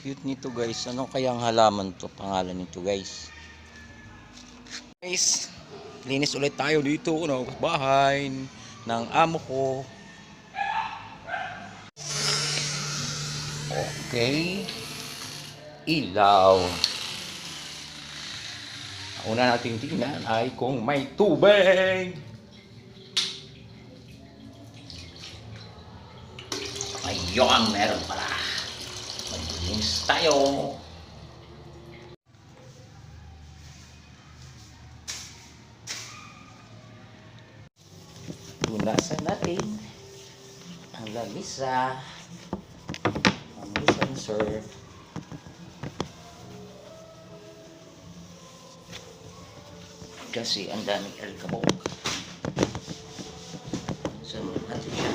Cute nito guys. Ano kaya ang halaman to? Pangalan nito guys. Guys, linis ulit tayo dito no, bahay ng amo ko. Okay. Ilaw. Ang una nating tingnan ay kung may tubig. Ayun, meron pala. Maglinis tayo. Punasan natin ang lamisa. Ang sensor. Kasi ang daming alikabok. So, natin siya.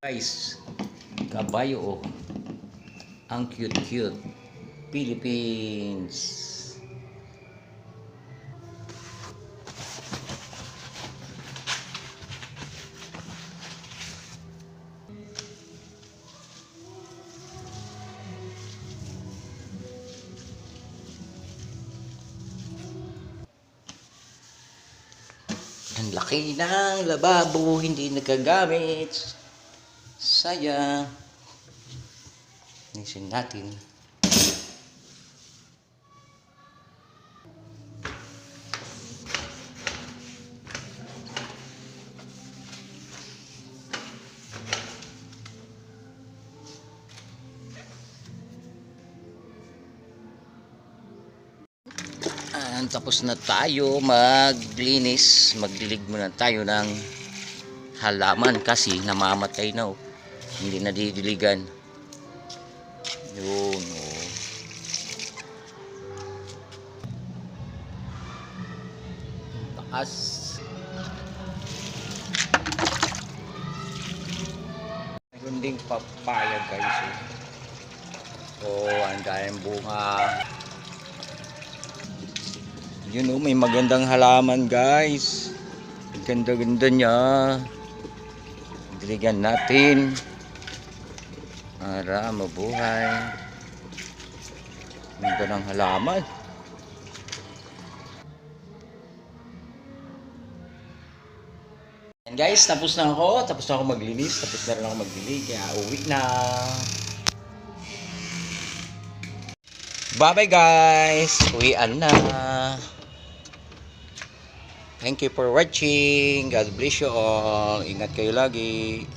Guys, kabayo oh. Ang cute-cute. Philippines. Ang laki ng lababo, hindi nagagamit. Sayang. Nisin natin. Tapos na tayo maglinis. Magdilig muna tayo ng halaman kasi namamatay na oh. Hindi na didiligan. Yun oh. Taas. Mayroon ding papaya guys oh. Oh, ang daming bunga. Yun oh, may magandang halaman guys. Ganda-ganda niya. Diligan natin para mabuhay. Ganda ng halaman. And guys, tapos na ako. Tapos na ako maglinis. Tapos na rin ako magdilig. Kaya uwi na. Bye bye guys. Uwian na. Thank you for watching. God bless you all. Ingat kayo lagi.